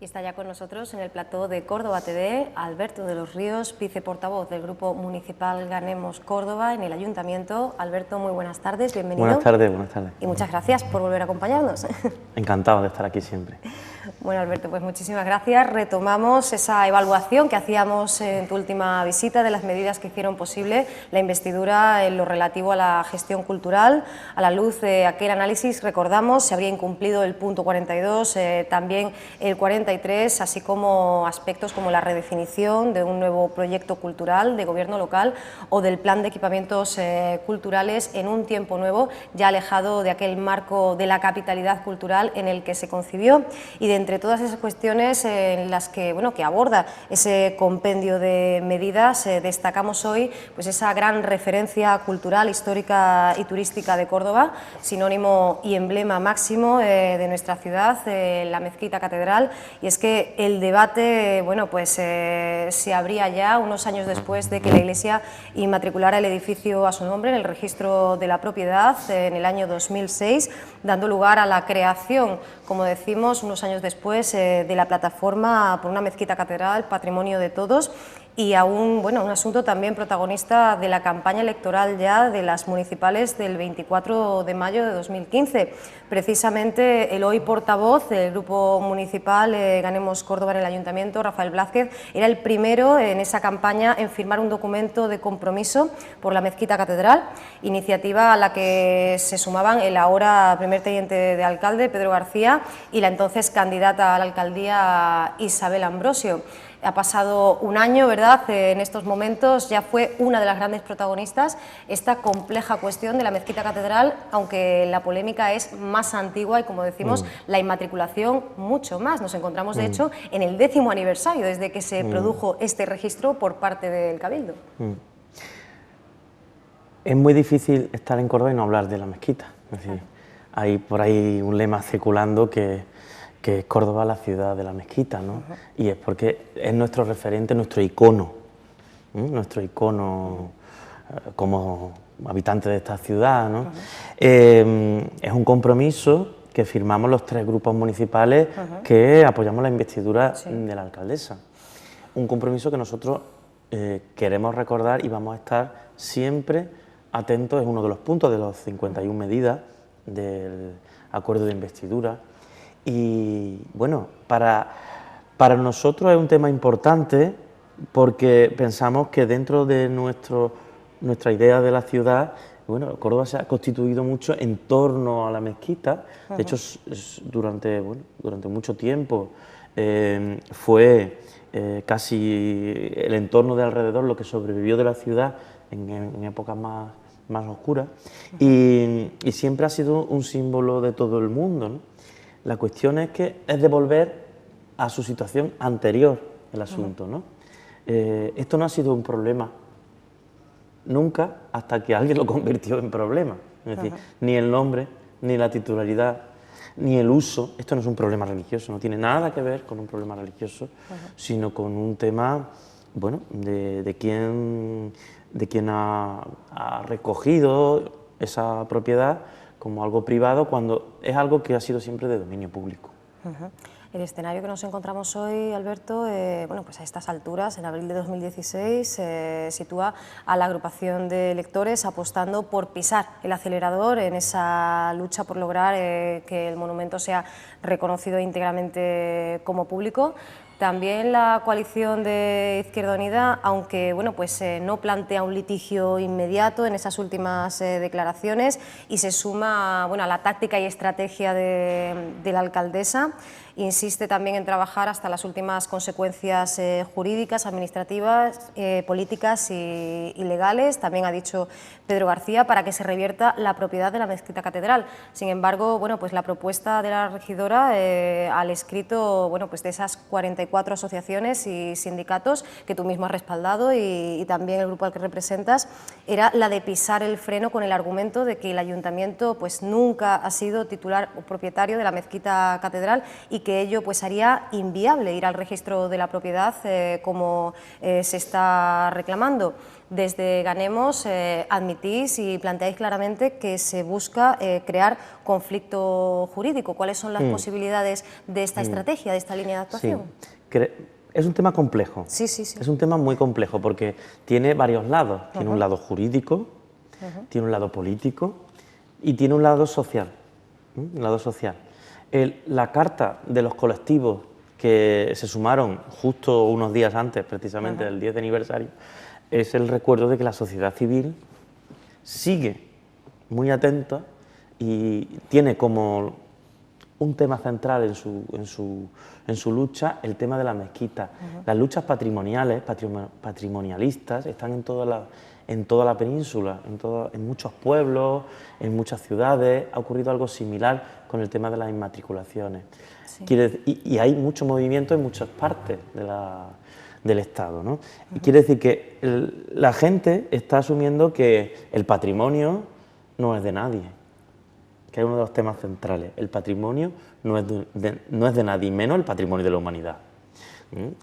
Y está ya con nosotros en el plató de Córdoba TV Alberto de los Ríos, viceportavoz del Grupo Municipal Ganemos Córdoba en el Ayuntamiento. Alberto, muy buenas tardes, bienvenido. Buenas tardes, buenas tardes. Y muchas gracias por volver a acompañarnos. Encantado de estar aquí siempre. Bueno, Alberto, pues muchísimas gracias. Retomamos esa evaluación que hacíamos en tu última visita de las medidas que hicieron posible la investidura en lo relativo a la gestión cultural. A la luz de aquel análisis, recordamos, se habría incumplido el punto 42, también el 43, así como aspectos como la redefinición de un nuevo proyecto cultural de gobierno local o del plan de equipamientos culturales en un tiempo nuevo, ya alejado de aquel marco de la capitalidad cultural en el que se concibió. Y de entre todas esas cuestiones en las que, que aborda ese compendio de medidas, destacamos hoy pues esa gran referencia cultural, histórica y turística de Córdoba, sinónimo y emblema máximo de nuestra ciudad, la Mezquita Catedral. Y es que el debate se abría ya unos años después de que la Iglesia inmatriculara el edificio a su nombre en el registro de la propiedad en el año 2006, dando lugar a la creación, como decimos, unos años después, de la plataforma por una mezquita catedral, patrimonio de todos, y a un asunto también protagonista de la campaña electoral ya de las municipales del 24 de mayo de 2015. Precisamente el hoy portavoz del Grupo Municipal Ganemos Córdoba en el Ayuntamiento, Rafael Blázquez, era el primero en esa campaña en firmar un documento de compromiso por la Mezquita Catedral, iniciativa a la que se sumaban el ahora primer teniente de alcalde, Pedro García, y la entonces candidata a la alcaldía, Isabel Ambrosio. Ha pasado un año, ¿verdad? En estos momentos ya fue una de las grandes protagonistas esta compleja cuestión de la Mezquita Catedral, aunque la polémica es más antigua y, como decimos, la inmatriculación mucho más. Nos encontramos, de hecho, en el 10º aniversario desde que se produjo este registro por parte del Cabildo. Es muy difícil estar en Córdoba y no hablar de la mezquita. Es decir, hay por ahí un lema circulando que es Córdoba la ciudad de la mezquita, ¿no? Y es porque es nuestro referente, nuestro icono como habitante de esta ciudad, ¿no? Es un compromiso que firmamos los 3 grupos municipales que apoyamos la investidura de la alcaldesa. Un compromiso que nosotros queremos recordar y vamos a estar siempre atentos, es uno de los puntos de los 51 medidas del acuerdo de investidura. Y bueno, para nosotros es un tema importante porque pensamos que dentro de nuestra idea de la ciudad, Córdoba se ha constituido mucho en torno a la mezquita. De hecho, durante mucho tiempo fue casi el entorno de alrededor lo que sobrevivió de la ciudad en épocas más oscuras, y siempre ha sido un símbolo de todo el mundo, ¿no? La cuestión es de volver a su situación anterior, el asunto, ¿no? Esto no ha sido un problema nunca hasta que alguien lo convirtió en problema. Es decir, ni el nombre, ni la titularidad, ni el uso. Esto no es un problema religioso, no tiene nada que ver con un problema religioso, sino con un tema, de quién ha recogido esa propiedad como algo privado, cuando es algo que ha sido siempre de dominio público. El escenario que nos encontramos hoy, Alberto, pues a estas alturas, en abril de 2016, sitúa a la agrupación de electores apostando por pisar el acelerador en esa lucha por lograr que el monumento sea reconocido íntegramente como público. También la coalición de Izquierda Unida, aunque no plantea un litigio inmediato en esas últimas declaraciones, y se suma a la táctica y estrategia de la alcaldesa. Insiste también en trabajar hasta las últimas consecuencias jurídicas, administrativas, políticas y legales. También ha dicho Pedro García para que se revierta la propiedad de la Mezquita Catedral. Sin embargo, la propuesta de la regidora al escrito de esas 42 44 asociaciones y sindicatos que tú mismo has respaldado y también el grupo al que representas, era la de pisar el freno con el argumento de que el ayuntamiento pues nunca ha sido titular o propietario de la mezquita catedral y que ello pues haría inviable ir al registro de la propiedad como se está reclamando. Desde Ganemos admitís y planteáis claramente que se busca crear conflicto jurídico. ¿Cuáles son las posibilidades de esta estrategia, de esta línea de actuación? Sí. Es un tema complejo. Sí, sí, sí. Es un tema muy complejo porque tiene varios lados. Tiene un lado jurídico, tiene un lado político y tiene un lado social. Un lado social. La carta de los colectivos que se sumaron justo unos días antes, precisamente del 10 de aniversario, es el recuerdo de que la sociedad civil sigue muy atenta y tiene como un tema central en su lucha el tema de la mezquita. Las luchas patrimoniales, patrimonialistas, están en toda la península, en muchos pueblos, en muchas ciudades. Ha ocurrido algo similar con el tema de las inmatriculaciones. Sí. Y hay mucho movimiento en muchas partes del Estado, ¿no? Y quiere decir que la gente está asumiendo que el patrimonio no es de nadie, que es uno de los temas centrales. El patrimonio no es de nadie, menos el patrimonio de la humanidad.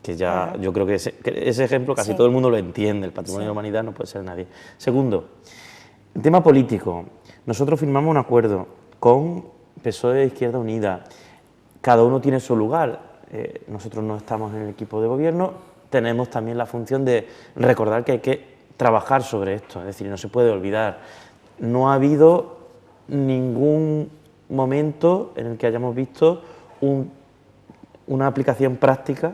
Que ya yo creo que ese ejemplo casi todo el mundo lo entiende, el patrimonio de la humanidad no puede ser de nadie. Segundo, el tema político. Nosotros firmamos un acuerdo con PSOE e Izquierda Unida, cada uno tiene su lugar, nosotros no estamos en el equipo de gobierno, tenemos también la función de recordar que hay que trabajar sobre esto, es decir, no se puede olvidar. No ha habido ningún momento en el que hayamos visto una aplicación práctica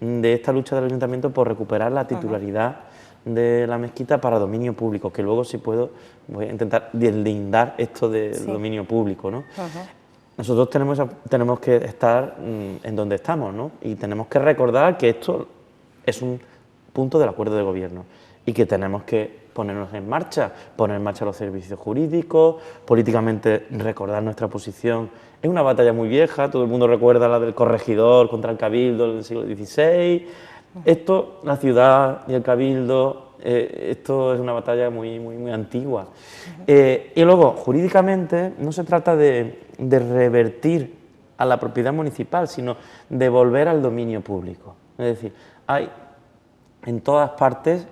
de esta lucha del ayuntamiento por recuperar la titularidad de la mezquita para dominio público, que luego si puedo voy a intentar deslindar esto de dominio público, ¿no? Nosotros tenemos que estar en donde estamos, ¿no? Y tenemos que recordar que esto es un punto del acuerdo de gobierno y que tenemos que poner en marcha los servicios jurídicos, políticamente recordar nuestra posición. Es una batalla muy vieja, todo el mundo recuerda la del corregidor contra el cabildo del siglo XVI. Esto, la ciudad y el cabildo, esto es una batalla muy antigua. Y luego, jurídicamente, no se trata de revertir a la propiedad municipal, sino de volver al dominio público. Es decir, hay en todas partes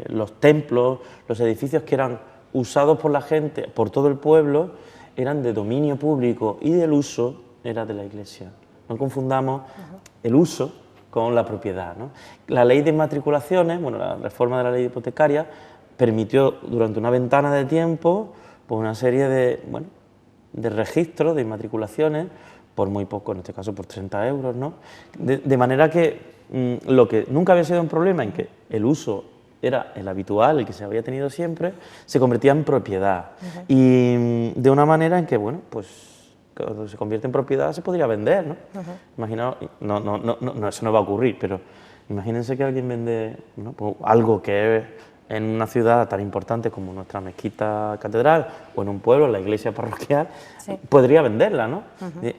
los templos, los edificios que eran usados por la gente, por todo el pueblo, eran de dominio público y el uso era de la Iglesia. No confundamos el uso con la propiedad, ¿no? La ley de inmatriculaciones, bueno, la reforma de la ley hipotecaria, permitió durante una ventana de tiempo pues una serie de registros de inmatriculaciones por muy poco, en este caso por 30 euros, ¿no? De manera que lo que nunca había sido un problema, en que el uso era el habitual, el que se había tenido siempre, se convertía en propiedad. Y de una manera en que, bueno, pues cuando se convierte en propiedad se podría vender, ¿no? Imaginaos, no, eso no va a ocurrir, pero imagínense que alguien vende pues algo que es en una ciudad tan importante como nuestra mezquita catedral o en un pueblo, la iglesia parroquial, podría venderla, ¿no?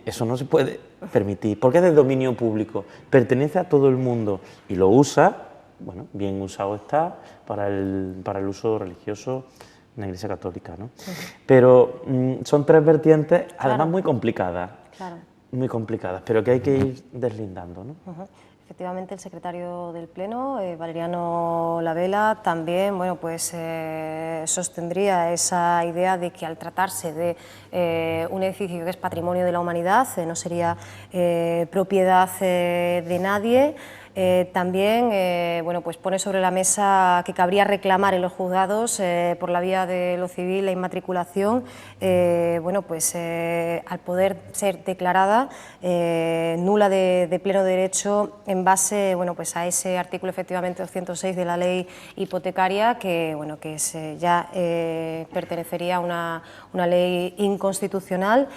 Eso no se puede permitir, porque es de dominio público, pertenece a todo el mundo y lo usa, bueno, bien usado está para el uso religioso en la Iglesia Católica, ¿no? Pero son tres vertientes, además muy complicadas, pero que hay que ir deslindando, ¿no? Efectivamente, el secretario del Pleno, Valeriano Lavela, también sostendría esa idea de que al tratarse de un edificio que es patrimonio de la humanidad, no sería propiedad de nadie. También pues pone sobre la mesa que cabría reclamar en los juzgados por la vía de lo civil la inmatriculación, al poder ser declarada nula de pleno derecho en base a ese artículo efectivamente 206 de la ley hipotecaria que ya pertenecería a una ley inconstitucional.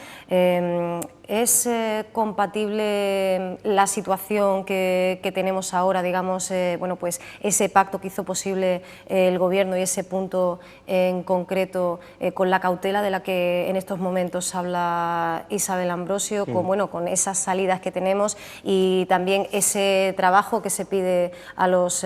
¿Es compatible la situación que tenemos ahora, digamos, bueno, pues ese pacto que hizo posible el Gobierno y ese punto en concreto con la cautela de la que en estos momentos habla Isabel Ambrosio, con, bueno, con esas salidas que tenemos y también ese trabajo que se pide a los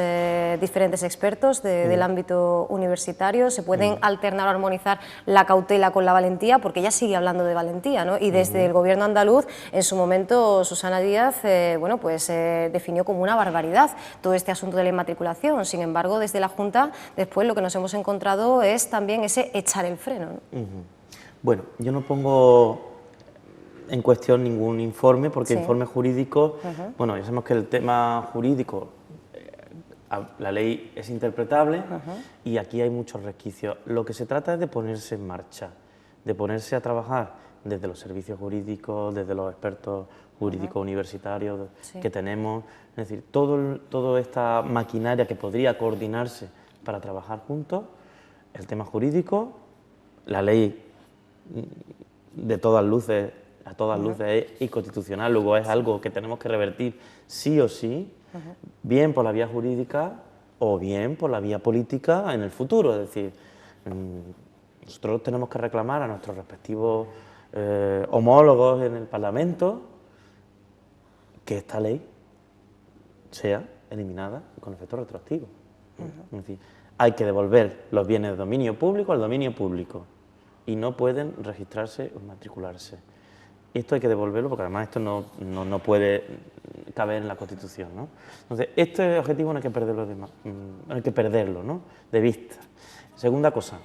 diferentes expertos del ámbito universitario? ¿Se pueden alternar o armonizar la cautela con la valentía? Porque ella sigue hablando de valentía, ¿no? Y desde el Gobierno andaluz, en su momento, Susana Díaz, bueno, pues definió como una barbaridad todo este asunto de la inmatriculación. Sin embargo, desde la Junta, después lo que nos hemos encontrado es también ese echar el freno, ¿no? Bueno, yo no pongo en cuestión ningún informe, porque Sí. informe jurídico, bueno, ya sabemos que el tema jurídico, la ley es interpretable y aquí hay muchos resquicios. Lo que se trata es de ponerse en marcha, de ponerse a trabajar desde los servicios jurídicos, desde los expertos jurídicos universitarios que tenemos, es decir, toda esta maquinaria que podría coordinarse para trabajar juntos, el tema jurídico, la ley de todas luces, a todas luces es inconstitucional, luego es algo que tenemos que revertir sí o sí, bien por la vía jurídica o bien por la vía política en el futuro. Es decir, nosotros tenemos que reclamar a nuestros respectivos homólogos en el Parlamento que esta ley sea eliminada con efecto retroactivo. Es decir, hay que devolver los bienes de dominio público al dominio público y no pueden registrarse o matricularse. Esto hay que devolverlo porque además esto no puede caber en la Constitución, ¿no? Entonces, este objetivo no hay que perderlo hay que perderlo, ¿no?, de vista. Segunda cosa,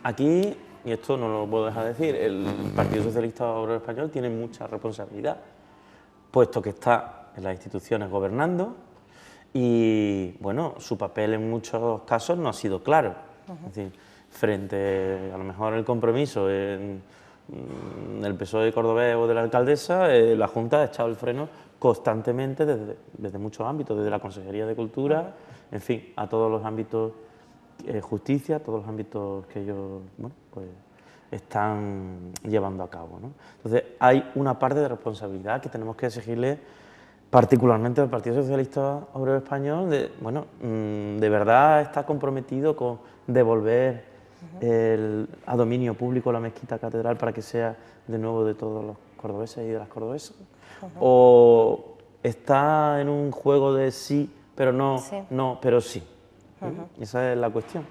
aquí, y esto no lo puedo dejar de decir, el Partido Socialista Obrero Español tiene mucha responsabilidad, puesto que está en las instituciones gobernando y, bueno, su papel en muchos casos no ha sido claro. Es decir, frente a lo mejor el compromiso en el PSOE cordobés o de la alcaldesa, la Junta ha echado el freno constantemente desde muchos ámbitos, desde la Consejería de Cultura, en fin, a todos los ámbitos, justicia, a todos los ámbitos que ellos, bueno, pues están llevando a cabo, ¿no? Entonces, hay una parte de responsabilidad que tenemos que exigirle particularmente al Partido Socialista Obrero Español, de verdad está comprometido con devolver a dominio público la mezquita catedral para que sea de nuevo de todos los cordobeses y de las cordobesas, o está en un juego de sí, pero no, no, pero sí. Esa es la cuestión.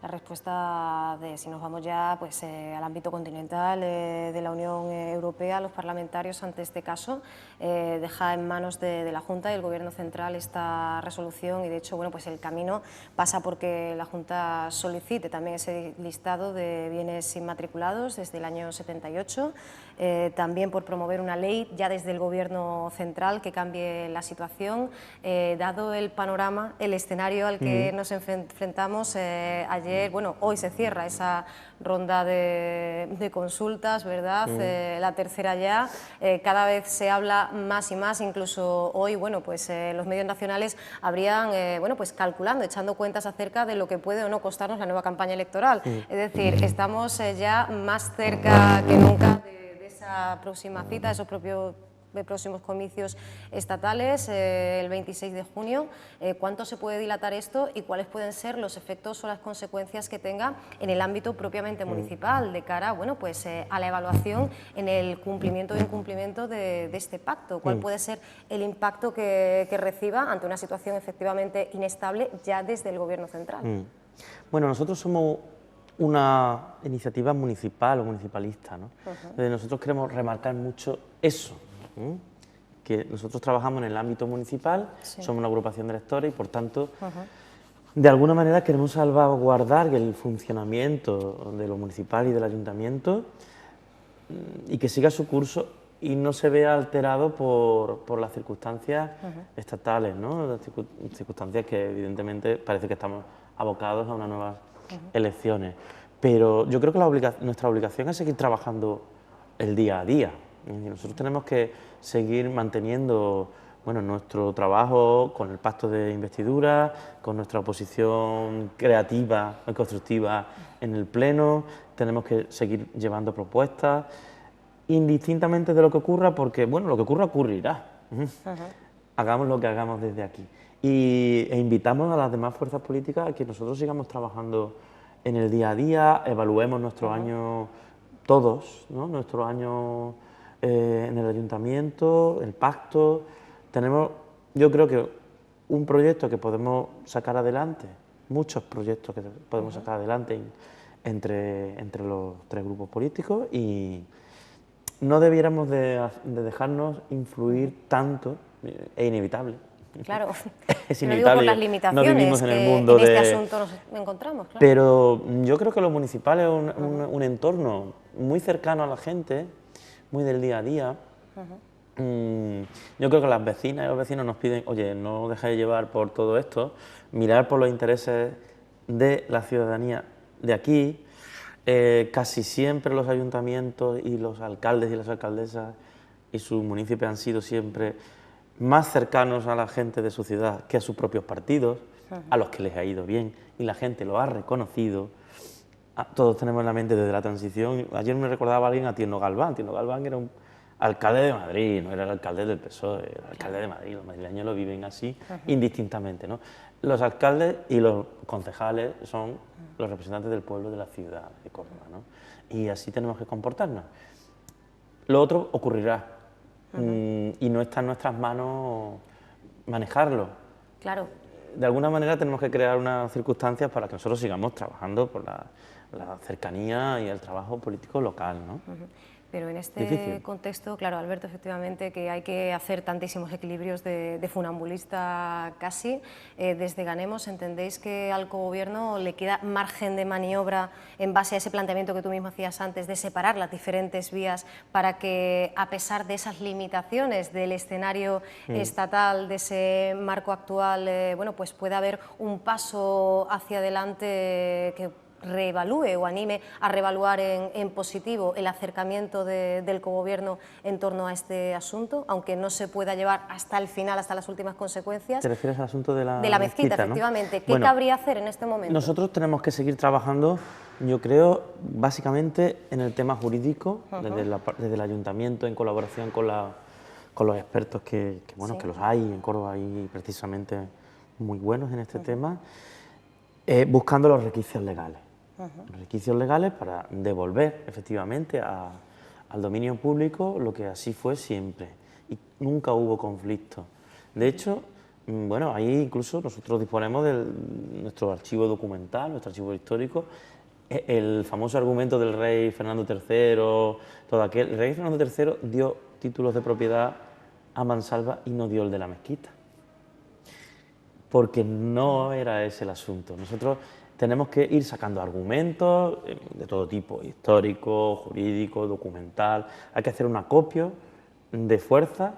La respuesta de, si nos vamos ya pues, al ámbito continental de la Unión Europea, los parlamentarios ante este caso deja en manos de la Junta y el Gobierno central esta resolución y de hecho bueno, pues el camino pasa porque la Junta solicite también ese listado de bienes inmatriculados desde el año 78, también por promover una ley ya desde el Gobierno central que cambie la situación, dado el panorama, el escenario al que nos enfrentamos ayer. Bueno, hoy se cierra esa ronda de consultas, ¿verdad? La tercera ya, cada vez se habla más y más, incluso hoy, bueno, pues los medios nacionales habrían, bueno, pues calculando, echando cuentas acerca de lo que puede o no costarnos la nueva campaña electoral. Es decir, estamos ya más cerca que nunca de esa próxima cita, esos próximos comicios estatales, el 26 de junio. ¿Cuánto se puede dilatar esto y cuáles pueden ser los efectos o las consecuencias que tenga en el ámbito propiamente municipal de cara, bueno, pues, a la evaluación en el cumplimiento o incumplimiento de este pacto? ¿Cuál puede ser el impacto que reciba ante una situación efectivamente inestable ya desde el Gobierno central? Bueno, nosotros somos una iniciativa municipal o municipalista, ¿no? Nosotros queremos remarcar mucho eso, que nosotros trabajamos en el ámbito municipal, somos una agrupación de electores y por tanto de alguna manera queremos salvaguardar el funcionamiento de lo municipal y del ayuntamiento y que siga su curso y no se vea alterado por las circunstancias estatales, ¿no? Las circunstancias que evidentemente parece que estamos abocados a unas nuevas elecciones, pero yo creo que nuestra obligación es seguir trabajando el día a día. Nosotros tenemos que seguir manteniendo, bueno, nuestro trabajo con el pacto de investidura, con nuestra oposición creativa y constructiva en el Pleno, tenemos que seguir llevando propuestas indistintamente de lo que ocurra, porque, bueno, lo que ocurra ocurrirá. Hagamos lo que hagamos desde aquí. E invitamos a las demás fuerzas políticas a que nosotros sigamos trabajando en el día a día, evaluemos nuestro año todos, ¿no? Nuestro año en el ayuntamiento, el pacto. Tenemos, yo creo que un proyecto que podemos sacar adelante, muchos proyectos que podemos sacar adelante entre los tres grupos políticos, y no debiéramos de dejarnos influir tanto, es inevitable. Claro, Es lo digo por inevitable, las no limitaciones vivimos en el que mundo en este de... asunto nos encontramos, claro. Pero yo creo que lo municipal es un entorno muy cercano a la gente, muy del día a día. Yo creo que las vecinas y los vecinos nos piden, oye, no os dejéis llevar por todo esto, mirar por los intereses de la ciudadanía de aquí. Casi siempre los ayuntamientos y los alcaldes y las alcaldesas y sus municipios han sido siempre más cercanos a la gente de su ciudad que a sus propios partidos, a los que les ha ido bien, y la gente lo ha reconocido. Todos tenemos en la mente desde la transición. Ayer me recordaba alguien a Tierno Galván. Tierno Galván era un alcalde de Madrid, no era el alcalde del PSOE, era el alcalde de Madrid. Los madrileños lo viven así, indistintamente, ¿no? Los alcaldes y los concejales son los representantes del pueblo de la ciudad de Córdoba, ¿no? Y así tenemos que comportarnos. Lo otro ocurrirá, y no está en nuestras manos manejarlo. Claro. De alguna manera tenemos que crear unas circunstancias para que nosotros sigamos trabajando por la cercanía y el trabajo político local, ¿no? Pero en este Difícil. contexto, claro, Alberto, efectivamente, que hay que hacer tantísimos equilibrios de funambulista casi, desde Ganemos, ¿entendéis que al cogobierno le queda margen de maniobra en base a ese planteamiento que tú mismo hacías antes, de separar las diferentes vías para que, a pesar de esas limitaciones del escenario estatal, de ese marco actual, bueno, pues pueda haber un paso hacia adelante que reevalúe o anime a reevaluar en positivo el acercamiento del cogobierno en torno a este asunto, aunque no se pueda llevar hasta el final, hasta las últimas consecuencias? ¿Te refieres al asunto de la mezquita, ¿no? efectivamente. ¿Qué Bueno, cabría hacer en este momento? Nosotros tenemos que seguir trabajando, yo creo, básicamente en el tema jurídico, desde el ayuntamiento, en colaboración con los expertos que los hay en Córdoba, y precisamente muy buenos en este tema, buscando los resquicios legales. Resquicios legales para devolver efectivamente al dominio público lo que así fue siempre, y nunca hubo conflicto. De hecho, bueno, ahí incluso nosotros disponemos de nuestro archivo documental, nuestro archivo histórico, el famoso argumento del rey Fernando III, todo aquel. El rey Fernando III dio títulos de propiedad a mansalva y no dio el de la mezquita, porque no era ese el asunto. Nosotros tenemos que ir sacando argumentos de todo tipo, histórico, jurídico, documental. Hay que hacer un acopio de fuerza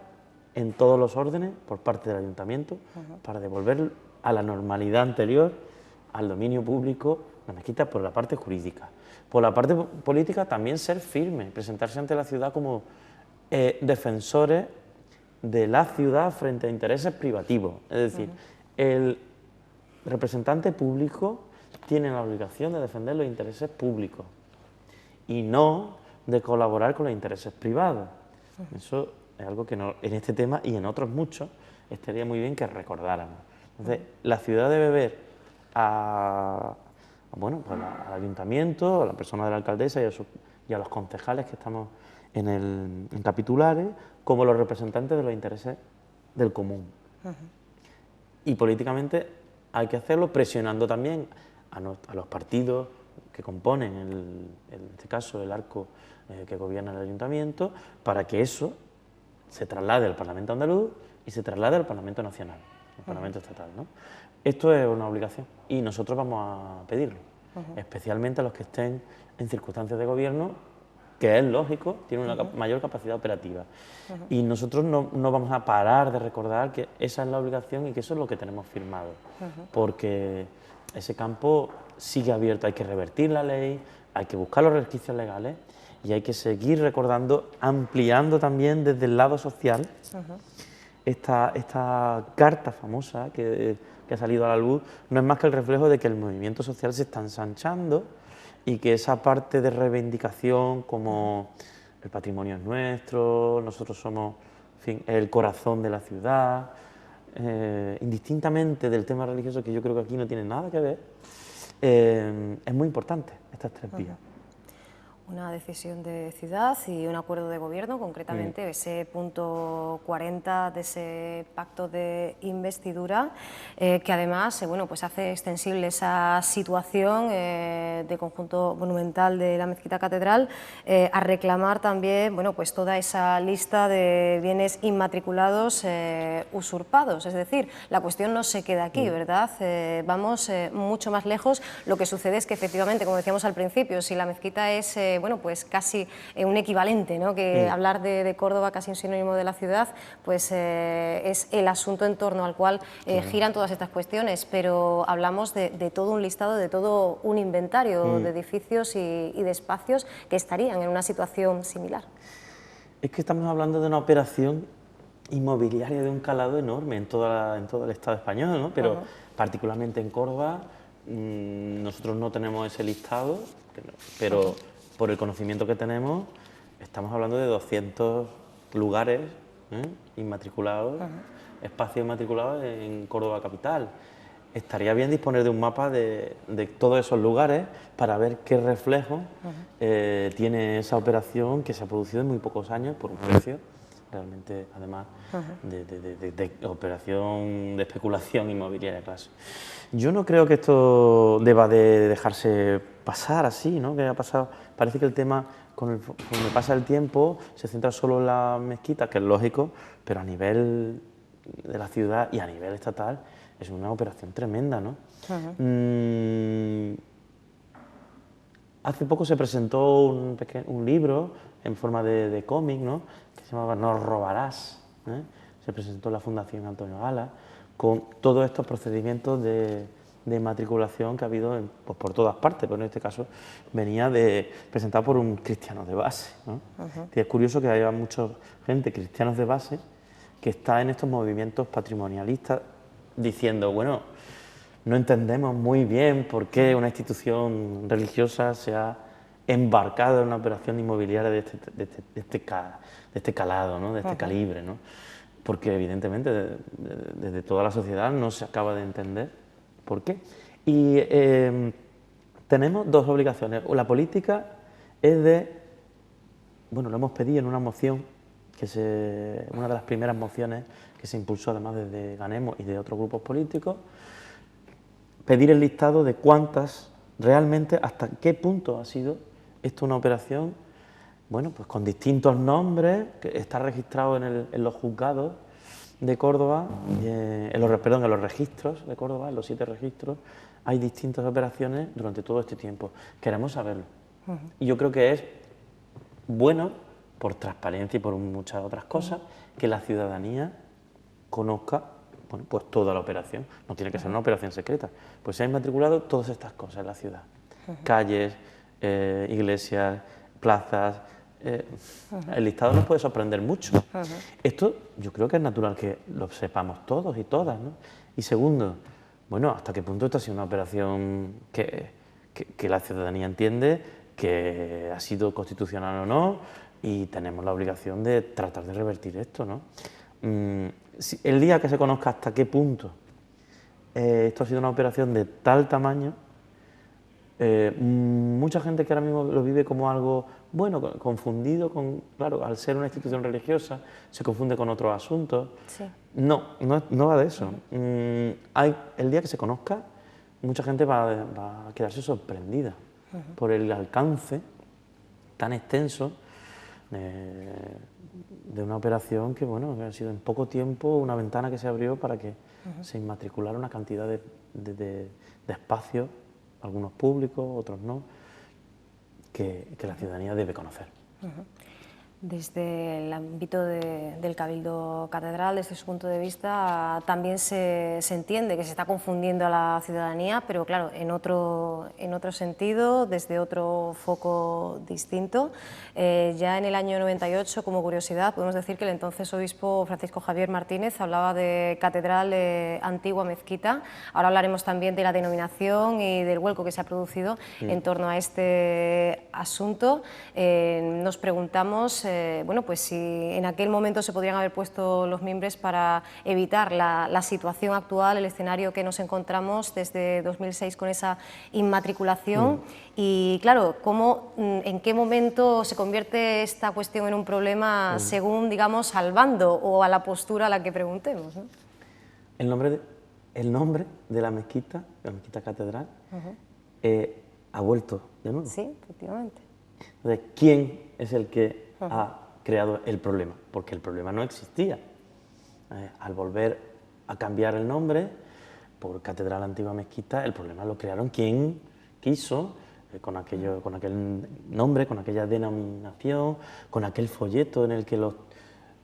en todos los órdenes por parte del ayuntamiento para devolver a la normalidad anterior, al dominio público, la mezquita, por la parte jurídica. Por la parte política también ser firme, presentarse ante la ciudad como defensores de la ciudad frente a intereses privativos. Es decir, el representante público tiene la obligación de defender los intereses públicos y no de colaborar con los intereses privados. Eso es algo que no, en este tema y en otros muchos estaría muy bien que recordáramos. Entonces, la ciudad debe ver al ayuntamiento, a la persona de la alcaldesa y a los concejales que estamos en capitulares como los representantes de los intereses del común. Y políticamente hay que hacerlo presionando también a los partidos que componen, en este caso, el arco que gobierna el ayuntamiento, para que eso se traslade al Parlamento andaluz y se traslade al Parlamento nacional, al Parlamento estatal, ¿no? Esto es una obligación y nosotros vamos a pedirlo, especialmente a los que estén en circunstancias de gobierno, que es lógico, tienen una mayor capacidad operativa. Y nosotros no vamos a parar de recordar que esa es la obligación y que eso es lo que tenemos firmado, porque ese campo sigue abierto. Hay que revertir la ley, hay que buscar los resquicios legales y hay que seguir recordando, ampliando también desde el lado social esta carta famosa que ha salido a la luz. No es más que el reflejo de que el movimiento social se está ensanchando y que esa parte de reivindicación como el patrimonio es nuestro, nosotros somos, en fin, el corazón de la ciudad, indistintamente del tema religioso, que yo creo que aquí no tiene nada que ver, es muy importante estas tres vías. Una decisión de ciudad y un acuerdo de gobierno, concretamente ese punto 40 de ese pacto de investidura, que además bueno, pues hace extensible esa situación de conjunto monumental de la Mezquita Catedral a reclamar también bueno, pues toda esa lista de bienes inmatriculados usurpados. Es decir, la cuestión no se queda aquí, ¿verdad? Vamos mucho más lejos. Lo que sucede es que efectivamente, como decíamos al principio, si la mezquita es bueno, pues casi un equivalente, ¿no? Que hablar de Córdoba, casi un sinónimo de la ciudad, pues es el asunto en torno al cual giran todas estas cuestiones, pero hablamos de todo un listado, de todo un inventario de edificios y de espacios que estarían en una situación similar. Es que estamos hablando de una operación inmobiliaria de un calado enorme en todo el Estado español, ¿no? Pero particularmente en Córdoba nosotros no tenemos ese listado, pero por el conocimiento que tenemos, estamos hablando de 200 lugares inmatriculados, espacios inmatriculados en Córdoba capital. Estaría bien disponer de un mapa de todos esos lugares para ver qué reflejo tiene esa operación que se ha producido en muy pocos años por un precio realmente, además, de operación de especulación inmobiliaria casi. Yo no creo que esto deba de dejarse pasar así, ¿no? Que ha pasado, parece que el tema, conforme pasa el tiempo, se centra solo en la mezquita, que es lógico, pero a nivel de la ciudad y a nivel estatal es una operación tremenda, ¿no? Hace poco se presentó un libro en forma de cómic, ¿no? Que se llamaba No robarás, ¿eh? Se presentó en la Fundación Antonio Gala, con todos estos procedimientos de matriculación que ha habido pues por todas partes, pero en este caso venía presentado por un cristiano de base, ¿no? Es curioso que haya mucha gente, cristianos de base, que está en estos movimientos patrimonialistas diciendo, bueno, no entendemos muy bien por qué una institución religiosa se ha embarcado en una operación inmobiliaria de este calado, ¿no? De este calibre, ¿no? Porque evidentemente desde toda la sociedad no se acaba de entender por qué. Y tenemos dos obligaciones. La política es bueno, lo hemos pedido en una moción, una de las primeras mociones que se impulsó además desde Ganemos y de otros grupos políticos, pedir el listado de cuántas realmente, hasta qué punto ha sido esto una operación, bueno, pues con distintos nombres, que está registrado en los juzgados de Córdoba, en los registros de Córdoba, en los 7 registros, hay distintas operaciones durante todo este tiempo. Queremos saberlo. Y yo creo que es bueno, por transparencia y por muchas otras cosas, que la ciudadanía conozca, bueno, pues toda la operación. No tiene que ser una operación secreta. Pues se han matriculado todas estas cosas en la ciudad. Calles, iglesias, plazas. El listado nos puede sorprender mucho. Esto yo creo que es natural que lo sepamos todos y todas, ¿no? Y segundo, bueno, hasta qué punto esta ha sido una operación que la ciudadanía entiende que ha sido constitucional o no, y tenemos la obligación de tratar de revertir esto, ¿no? El día que se conozca hasta qué punto esto ha sido una operación de tal tamaño, mucha gente que ahora mismo lo vive como algo, bueno, confundido claro, al ser una institución religiosa, se confunde con otros asuntos. Sí. No va de eso. El día que se conozca, mucha gente va a quedarse sorprendida por el alcance tan extenso de una operación que, bueno, que ha sido en poco tiempo una ventana que se abrió para que se inmatriculara una cantidad de espacios, algunos públicos, otros no, que la ciudadanía debe conocer. Desde el ámbito del Cabildo Catedral, desde su punto de vista, también se entiende que se está confundiendo a la ciudadanía, pero claro, en otro sentido, desde otro foco distinto. Ya en el año 98, como curiosidad, podemos decir que el entonces obispo Francisco Javier Martínez hablaba de catedral antigua mezquita. Ahora hablaremos también de la denominación y del vuelco que se ha producido en torno a este asunto. Nos preguntamos bueno, pues si en aquel momento se podrían haber puesto los mimbres para evitar la situación actual, el escenario que nos encontramos desde 2006 con esa inmatriculación. Y claro, en qué momento se convierte esta cuestión en un problema según, digamos, al bando o a la postura a la que preguntemos, ¿no? El nombre de la mezquita catedral, ha vuelto de nuevo. Sí, efectivamente. Entonces, ¿quién es el que ha creado el problema? Porque el problema no existía. Al volver a cambiar el nombre por Catedral Antigua Mezquita, el problema lo crearon quien quiso, con aquel nombre, con aquella denominación, con aquel folleto en el que los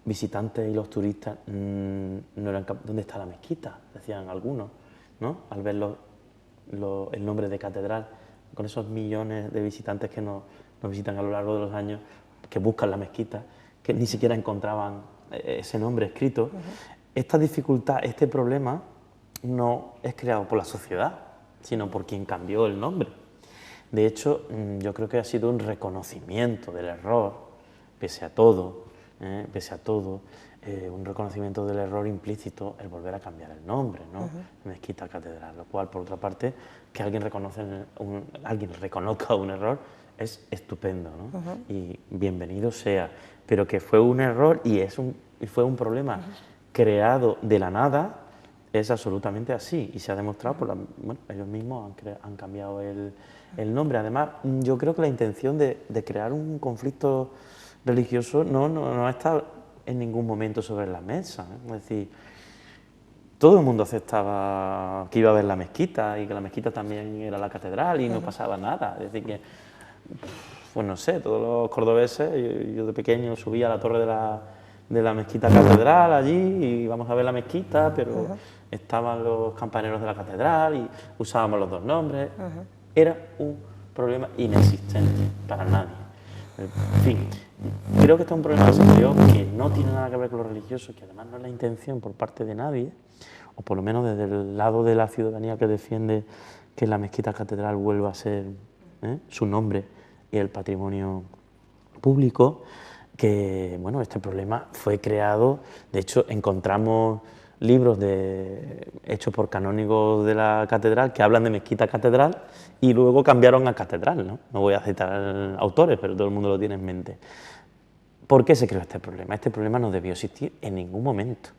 visitantes y los turistas no eran capaces. ¿Dónde está la mezquita?, decían algunos, ¿no? Al ver el nombre de catedral, con esos millones de visitantes que nos visitan a lo largo de los años, que buscan la mezquita, que ni siquiera encontraban ese nombre escrito. Esta dificultad, este problema, no es creado por la sociedad, sino por quien cambió el nombre. De hecho, yo creo que ha sido un reconocimiento del error, pese a todo, un reconocimiento del error implícito el volver a cambiar el nombre, ¿no? Mezquita Catedral, lo cual, por otra parte, que alguien reconozca un error es estupendo, ¿no? Y bienvenido sea, pero que fue un error y fue un problema creado de la nada, es absolutamente así, y se ha demostrado bueno, ellos mismos han cambiado el nombre. Además, yo creo que la intención de crear un conflicto religioso no ha estado en ningún momento sobre la mesa, ¿eh? Es decir, todo el mundo aceptaba que iba a ver la mezquita y que la mezquita también era la catedral y no pasaba nada. Es decir, que, pues no sé, todos los cordobeses, yo de pequeño subía a la torre de la mezquita catedral allí y íbamos a ver la mezquita, pero estaban los campaneros de la catedral y usábamos los dos nombres. Era un problema inexistente para nadie. En fin, creo que este es un problema serio que no tiene nada que ver con lo religioso, que además no es la intención por parte de nadie, o por lo menos desde el lado de la ciudadanía que defiende que la mezquita catedral vuelva a ser su nombre y el patrimonio público, que bueno, este problema fue creado. De hecho, encontramos libros hechos por canónigos de la catedral que hablan de mezquita catedral y luego cambiaron a catedral, ¿no? No voy a citar autores, pero todo el mundo lo tiene en mente. ¿Por qué se creó este problema? Este problema no debió existir en ningún momento.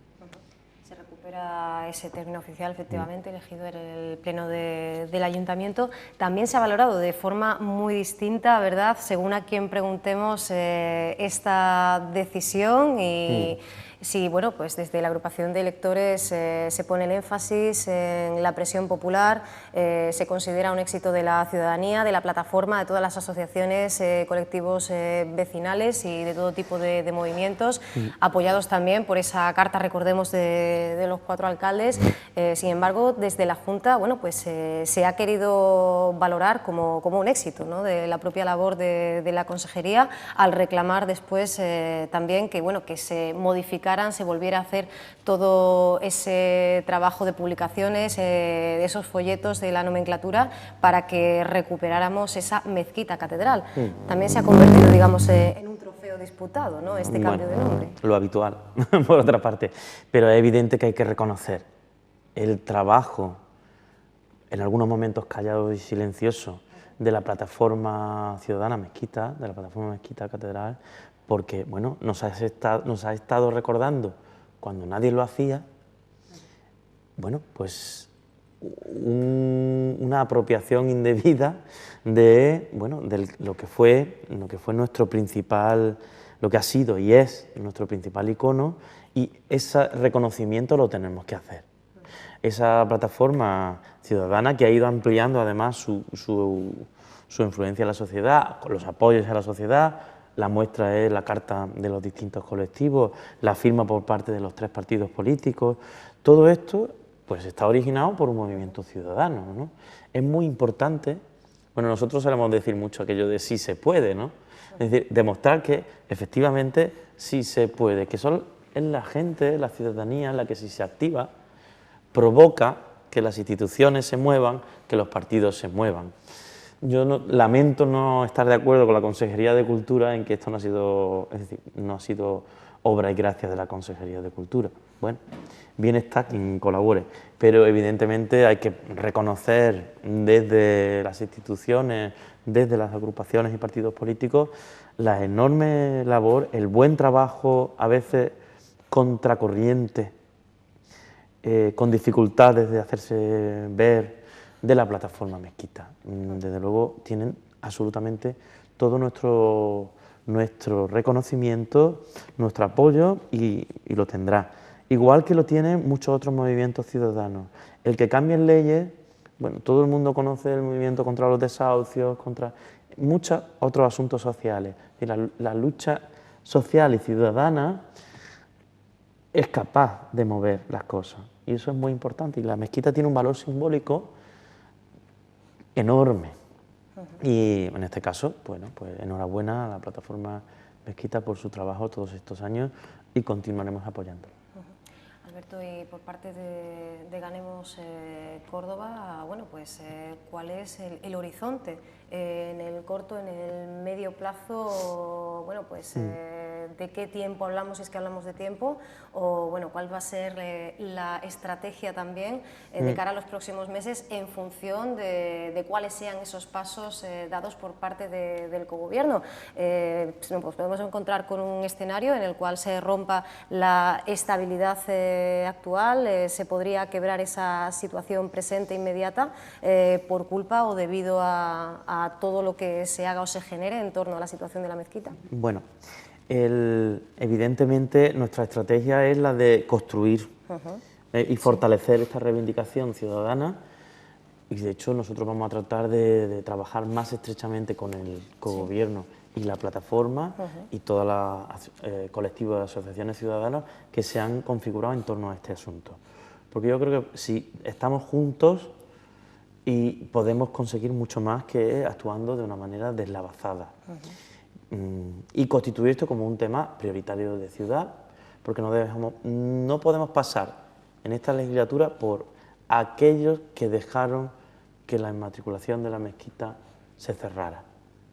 Se recupera ese término oficial, efectivamente, elegido en el pleno del ayuntamiento. También se ha valorado de forma muy distinta, ¿verdad?, según a quien preguntemos esta decisión y si, bueno, pues desde la agrupación de electores se pone el énfasis en la presión popular, se considera un éxito de la ciudadanía, de la plataforma, de todas las asociaciones, colectivos vecinales y de todo tipo de movimientos, apoyados también por esa carta, recordemos, de los 4 alcaldes. Sin embargo, desde la Junta, bueno, pues se ha querido valorar como un éxito, ¿no?, de la propia labor de la Consejería, al reclamar después también que, bueno, que se modificara, se volviera a hacer todo ese trabajo de publicaciones, de esos folletos de la nomenclatura, para que recuperáramos esa mezquita catedral. También se ha convertido, digamos, en un trofeo disputado, ¿no?, este cambio de nombre. Lo habitual, por otra parte, pero es evidente que hay que reconocer el trabajo, en algunos momentos callado y silencioso, de la plataforma ciudadana Mezquita, de la plataforma Mezquita Catedral, porque bueno, nos ha estado recordando, cuando nadie lo hacía, bueno, pues una apropiación indebida de lo que fue nuestro principal, lo que ha sido y es nuestro principal icono, y ese reconocimiento lo tenemos que hacer. Esa plataforma ciudadana que ha ido ampliando además su influencia en la sociedad, con los apoyos a la sociedad, la muestra es la carta de los distintos colectivos, la firma por parte de los 3 partidos políticos. Todo esto pues está originado por un movimiento ciudadano, ¿no? Es muy importante, bueno, nosotros solemos decir mucho aquello de sí se puede, ¿no? Es decir, demostrar que efectivamente sí se puede, que es la gente, la ciudadanía, la que si se activa, provoca que las instituciones se muevan, que los partidos se muevan. Yo lamento no estar de acuerdo con la Consejería de Cultura en que esto no ha sido, es decir, no ha sido obra y gracia de la Consejería de Cultura. Bueno, bien está quien colabore, pero evidentemente hay que reconocer desde las instituciones, desde las agrupaciones y partidos políticos, la enorme labor, el buen trabajo, a veces contracorriente, con dificultades de hacerse ver, de la plataforma Mezquita. Desde luego tienen absolutamente todo nuestro reconocimiento, nuestro apoyo y lo tendrá. Igual que lo tienen muchos otros movimientos ciudadanos. El que cambien leyes, bueno, todo el mundo conoce el movimiento contra los desahucios, contra muchos otros asuntos sociales. Y la lucha social y ciudadana es capaz de mover las cosas y eso es muy importante y la mezquita tiene un valor simbólico enorme y en este caso, bueno, pues enhorabuena a la plataforma Mezquita por su trabajo todos estos años y continuaremos apoyándolo. Alberto, y por parte de Ganemos Córdoba, bueno, pues ¿cuál es el horizonte en el corto, en el medio plazo? Bueno, pues ¿de qué tiempo hablamos, si es que hablamos de tiempo? O bueno, ¿cuál va a ser la estrategia también de cara a los próximos meses en función de cuáles sean esos pasos dados por parte del cogobierno? Pues podemos encontrar con un escenario en el cual se rompa la estabilidad actual, se podría quebrar esa situación presente inmediata por culpa o debido a todo lo que se haga o se genere en torno a la situación de la mezquita. Bueno, evidentemente nuestra estrategia es la de construir y fortalecer esta reivindicación ciudadana y de hecho nosotros vamos a tratar de trabajar más estrechamente con el cogobierno y la plataforma y todos los colectivos de asociaciones ciudadanas que se han configurado en torno a este asunto. Porque yo creo que si estamos juntos y podemos conseguir mucho más que actuando de una manera deslavazada. Y constituir esto como un tema prioritario de ciudad, porque no podemos pasar en esta legislatura por aquellos que dejaron que la inmatriculación de la mezquita se cerrara.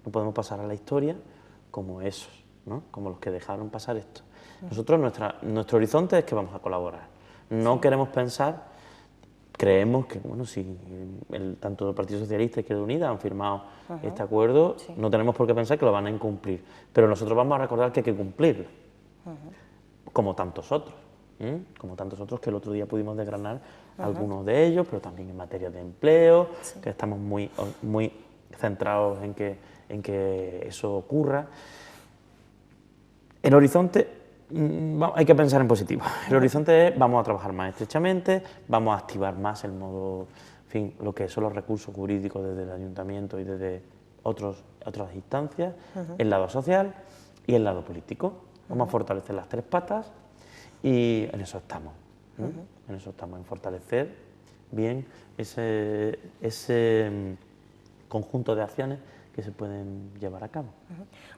No podemos pasar a la historia como esos, ¿no? Como los que dejaron pasar esto. Nosotros, nuestro horizonte es que vamos a colaborar. No queremos pensar, creemos que, bueno, si tanto el Partido Socialista y Izquierda Unida han firmado este acuerdo, no tenemos por qué pensar que lo van a incumplir. Pero nosotros vamos a recordar que hay que cumplirlo, como tantos otros. Como tantos otros que el otro día pudimos desgranar algunos de ellos, pero también en materia de empleo, que estamos muy centrados en que eso ocurra. El horizonte, hay que pensar en positivo. El horizonte es, vamos a trabajar más estrechamente, vamos a activar más el modo, en fin, lo que son los recursos jurídicos desde el ayuntamiento y desde otras instancias, el lado social y el lado político. Vamos a fortalecer las 3 patas y en eso estamos. En eso estamos, en fortalecer bien ese conjunto de acciones que se pueden llevar a cabo.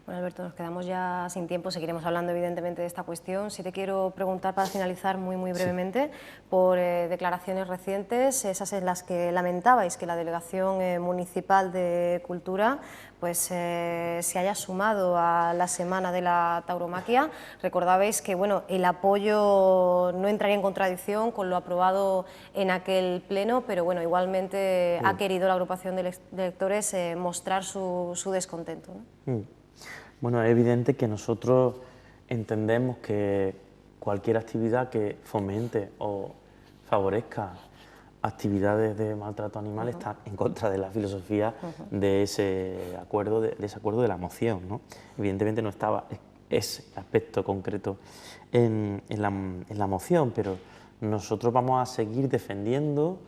Bueno, Alberto, nos quedamos ya sin tiempo, seguiremos hablando evidentemente de esta cuestión. Sí te quiero preguntar para finalizar muy brevemente por declaraciones recientes, esas en las que lamentabais que la Delegación Municipal de Cultura pues se haya sumado a la Semana de la Tauromaquia. Recordabais que bueno, el apoyo no entraría en contradicción con lo aprobado en aquel pleno, pero bueno, igualmente ha querido la agrupación de electores mostrar su descontento, ¿no? Bueno, es evidente que nosotros entendemos que cualquier actividad que fomente o favorezca actividades de maltrato animal está en contra de la filosofía de ese acuerdo de la moción, ¿no? Evidentemente no estaba ese aspecto concreto en la moción, pero nosotros vamos a seguir defendiendo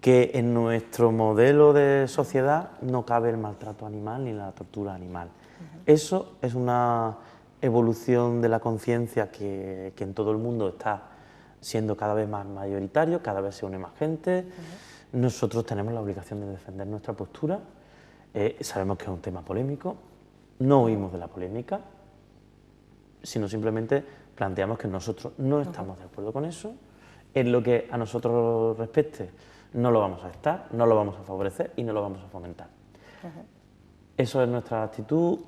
que en nuestro modelo de sociedad no cabe el maltrato animal ni la tortura animal. Eso es una evolución de la conciencia que en todo el mundo está siendo cada vez más mayoritario, cada vez se une más gente. Nosotros tenemos la obligación de defender nuestra postura. Sabemos que es un tema polémico, no huimos de la polémica, sino simplemente planteamos que nosotros no estamos de acuerdo con eso. En lo que a nosotros respecte, no lo vamos a estar, no lo vamos a favorecer y no lo vamos a fomentar. Eso es nuestra actitud.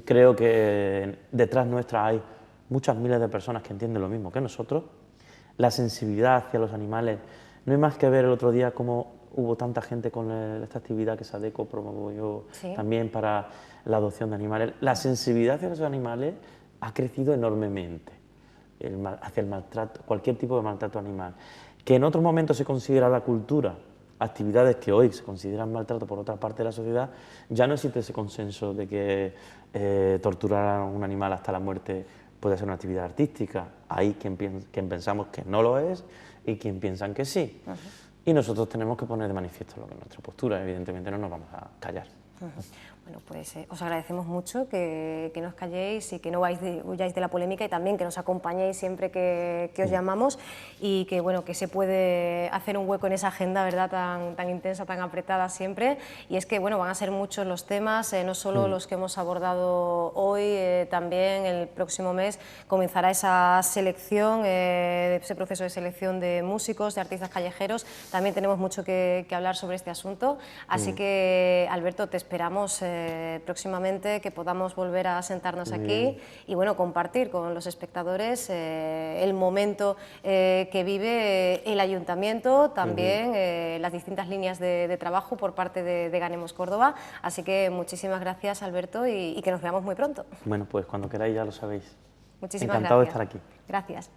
Creo que detrás nuestra hay muchas miles de personas que entienden lo mismo que nosotros. La sensibilidad hacia los animales, no hay más que ver el otro día cómo hubo tanta gente con esta actividad que SADECO promovió también para la adopción de animales. La sensibilidad hacia los animales ha crecido enormemente, hacia el maltrato, cualquier tipo de maltrato animal. Que en otros momentos se considera la cultura, actividades que hoy se consideran maltrato por otra parte de la sociedad, ya no existe ese consenso de que torturar a un animal hasta la muerte puede ser una actividad artística. Hay quien pensamos que no lo es y quien piensan que sí. Y nosotros tenemos que poner de manifiesto lo que es nuestra postura, evidentemente no nos vamos a callar. Bueno, pues os agradecemos mucho que no os calléis y que no huyáis de la polémica y también que nos acompañéis siempre que os llamamos y que, bueno, que se puede hacer un hueco en esa agenda, ¿verdad?, tan intensa, tan apretada siempre. Y es que, bueno, van a ser muchos los temas, no solo los que hemos abordado hoy, también el próximo mes comenzará esa selección, ese proceso de selección de músicos, de artistas callejeros. También tenemos mucho que hablar sobre este asunto, así que, Alberto, te esperamos próximamente, que podamos volver a sentarnos aquí y, bueno, compartir con los espectadores el momento que vive el Ayuntamiento, también las distintas líneas de trabajo por parte de Ganemos Córdoba. Así que muchísimas gracias, Alberto, y que nos veamos muy pronto. Bueno, pues cuando queráis ya lo sabéis. Muchísimas Encantado gracias. de estar aquí. Gracias.